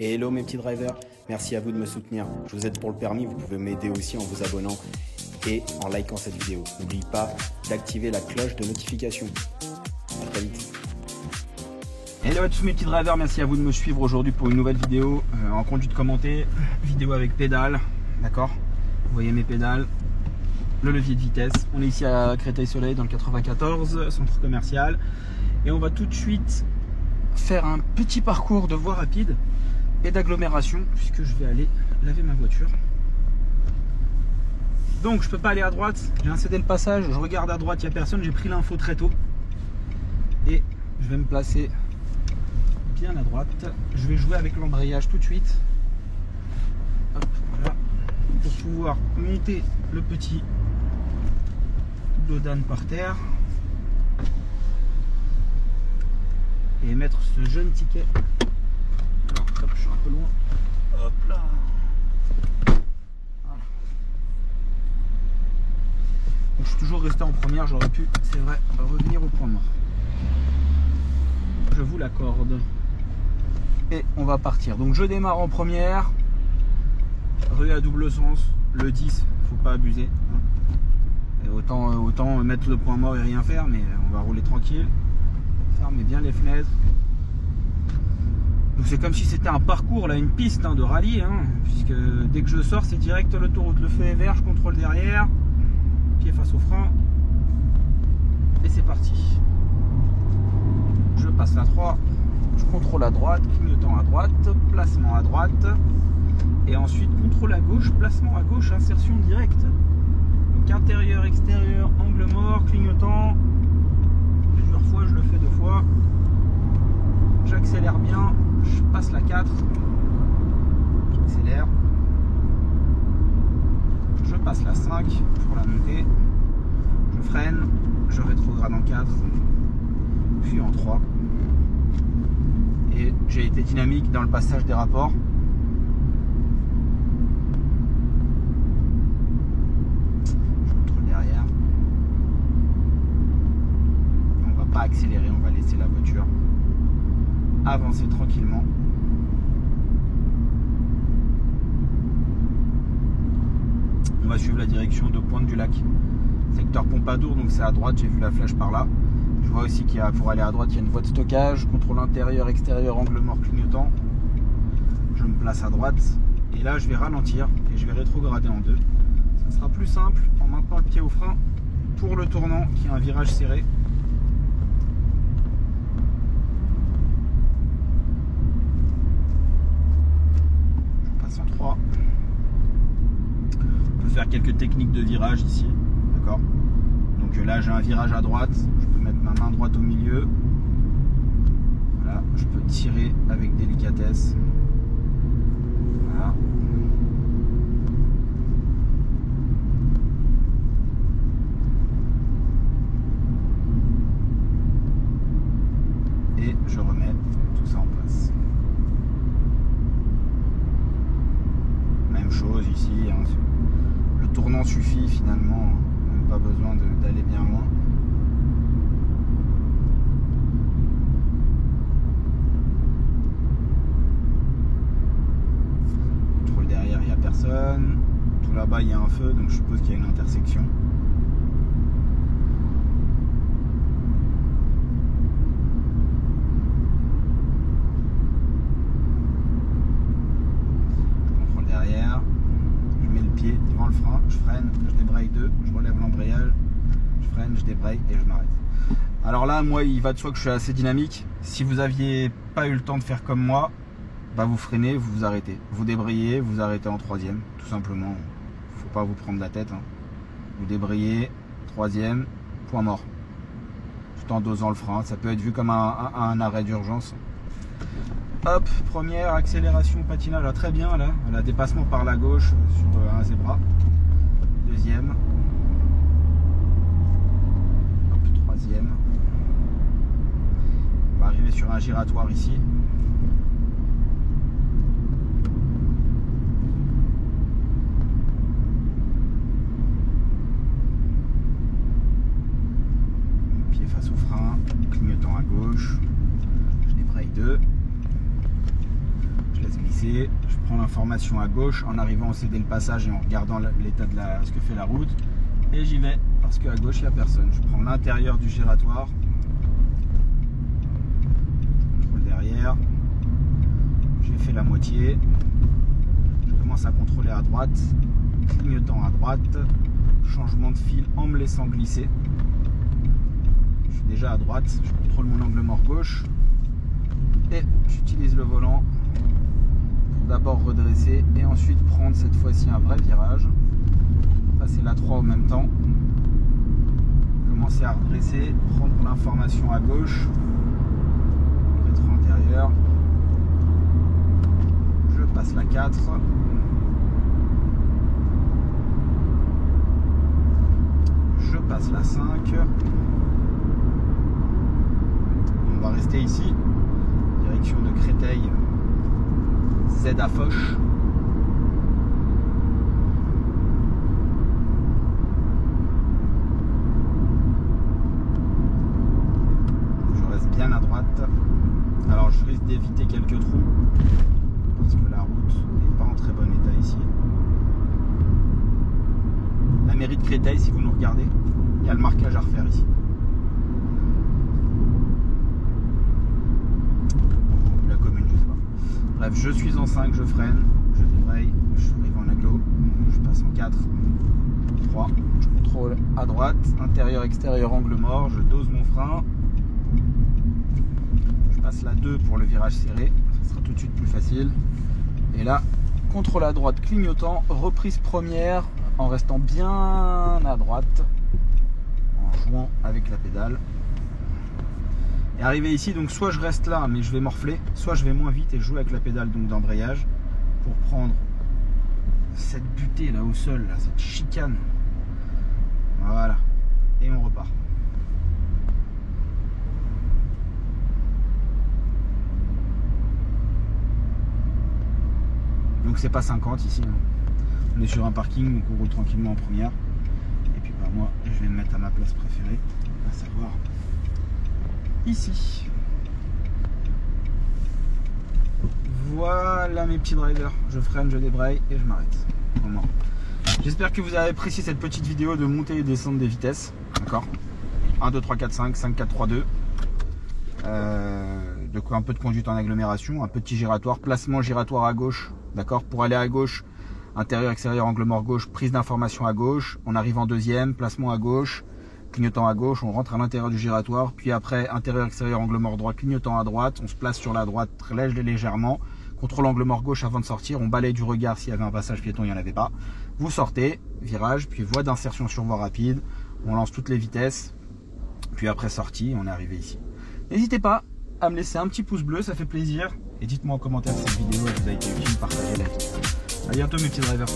Et hello mes petits drivers, merci à vous de me soutenir. Je vous aide pour le permis, vous pouvez m'aider aussi en vous abonnant et en likant cette vidéo. N'oubliez pas d'activer la cloche de notification. À très vite. Hello à tous mes petits drivers, merci à vous de me suivre aujourd'hui pour une nouvelle vidéo en conduite commentée, vidéo avec pédale, d'accord. Vous voyez mes pédales, le levier de vitesse. On est ici à Créteil-Soleil dans le 94, centre commercial, et on va tout de suite faire un petit parcours de voie rapide et d'agglomération puisque je vais aller laver ma voiture. Donc je peux pas aller à droite, j'ai incédé le passage, je regarde à droite, il n'y a personne, j'ai pris l'info très tôt et je vais me placer bien à droite. Je vais jouer avec l'embrayage tout de suite. Hop, voilà, pour pouvoir monter le petit dodan par terre et mettre ce jeune ticket. Alors, hop, je suis un peu loin. Hop là. Voilà. Donc, je suis toujours resté en première. J'aurais pu, c'est vrai, revenir au point mort. Je vous l'accorde. Et on va partir. Donc, je démarre en première. Rue à double sens. Le 10, faut pas abuser. Et autant mettre le point mort et rien faire, mais on va rouler tranquille. Fermez bien les fenêtres. Donc c'est comme si c'était un parcours, là, une piste de rallye, puisque dès que je sors, c'est direct l'autoroute. Le feu est vert, je contrôle derrière, pied face au frein, et c'est parti. Je passe la 3, je contrôle à droite, clignotant à droite, placement à droite, et ensuite contrôle à gauche, placement à gauche, insertion directe. Donc intérieur, extérieur, angle mort, clignotant, plusieurs fois, je le fais 2 fois. J'accélère bien, je passe la 4, j'accélère, je passe la 5 pour la montée, je freine, je rétrograde en 4, puis en 3, et j'ai été dynamique dans le passage des rapports. Je contrôle derrière, on va pas accélérer, on va laisser la voiture avancer tranquillement. On va suivre la direction de Pointe-du-Lac, secteur Pompadour, donc c'est à droite, j'ai vu la flèche par là. Je vois aussi qu'il y a, pour aller à droite, il y a une voie de stockage, contrôle intérieur, extérieur, angle mort clignotant. Je me place à droite et là je vais ralentir et je vais rétrograder en 2. Ça sera plus simple en maintenant le pied au frein pour le tournant qui est un virage serré. En 3. On peut faire quelques techniques de virage ici, d'accord. Donc là j'ai un virage à droite, je peux mettre ma main droite au milieu, voilà, je peux tirer avec délicatesse, voilà. Et je remets tout ça en place. Même chose ici, le tournant suffit finalement, même pas besoin d'aller bien loin. Contrôle derrière, il n'y a personne. Tout là-bas il y a un feu, donc je suppose qu'il y a une intersection. Devant le frein, je freine, je débraye 2, je relève l'embrayage, je freine, je débraye et je m'arrête. Alors là, moi, il va de soi que je suis assez dynamique. Si vous aviez pas eu le temps de faire comme moi, bah vous freinez, vous vous arrêtez. Vous débrayez, vous arrêtez en 3e, tout simplement. Faut pas vous prendre la tête. Vous débrayez, 3e, point mort. Tout en dosant le frein. Ça peut être vu comme un arrêt d'urgence. Hop, première accélération, patinage, là, très bien là, voilà, dépassement par la gauche sur un zébra. Deuxième. Hop, 3e. On va arriver sur un giratoire ici. Pied face au frein, clignotant à gauche. Je débraye 2. redresser, je prends l'information à gauche en arrivant à céder le passage et en regardant l'état de ce que fait la route. Et j'y vais parce qu'à gauche il n'y a personne. Je prends l'intérieur du giratoire. Je contrôle derrière. J'ai fait la moitié. Je commence à contrôler à droite. Clignotant à droite. Changement de fil en me laissant glisser. Je suis déjà à droite. Je contrôle mon angle mort gauche. Et j'utilise le volant pour d'abord redresser et ensuite prendre cette fois-ci un vrai virage. Passer la 3 en même temps. Commencer à redresser, prendre l'information à gauche. Rétro intérieur. Je passe la 4. Je passe la 5. On va rester ici. Direction de Créteil, Z à Foch. Je reste bien à droite. Alors je risque d'éviter quelques trous parce que la route n'est pas en très bon état ici. La mairie de Créteil, si vous nous regardez, il y a le marquage à refaire ici. Bref, je suis en 5, je freine, je débraye, je arrive en agglo, je passe en 4, 3, je contrôle à droite, intérieur, extérieur, angle mort, je dose mon frein, je passe la 2 pour le virage serré, ça sera tout de suite plus facile, et là, contrôle à droite clignotant, reprise première en restant bien à droite, en jouant avec la pédale. Et arrivé ici, donc soit je reste là mais je vais morfler, soit je vais moins vite et je joue avec la pédale donc d'embrayage pour prendre cette butée là au sol, là, cette chicane. Voilà. Et on repart. Donc c'est pas 50 ici. On est sur un parking, donc on roule tranquillement en première. Et puis bah, moi je vais me mettre à ma place préférée, à savoir ici. Voilà mes petits drivers. Je freine, je débraye et je m'arrête. J'espère que vous avez apprécié cette petite vidéo de montée et descente des vitesses. D'accord, 1, 2, 3, 4, 5, 5, 4, 3, 2. De quoi un peu de conduite en agglomération, un petit giratoire, placement giratoire à gauche. D'accord, pour aller à gauche, intérieur, extérieur, angle mort gauche, prise d'information à gauche. On arrive en deuxième, placement à gauche. Clignotant à gauche, on rentre à l'intérieur du giratoire, puis après intérieur, extérieur, angle mort droit, clignotant à droite, on se place sur la droite très légèrement, contrôle angle mort gauche avant de sortir, on balaye du regard s'il y avait un passage piéton, il n'y en avait pas. Vous sortez, virage, puis voie d'insertion sur voie rapide, on lance toutes les vitesses, puis après sortie, on est arrivé ici. N'hésitez pas à me laisser un petit pouce bleu, ça fait plaisir, et dites-moi en commentaire si cette vidéo vous a été utile, partagez-la. À bientôt mes petits drivers.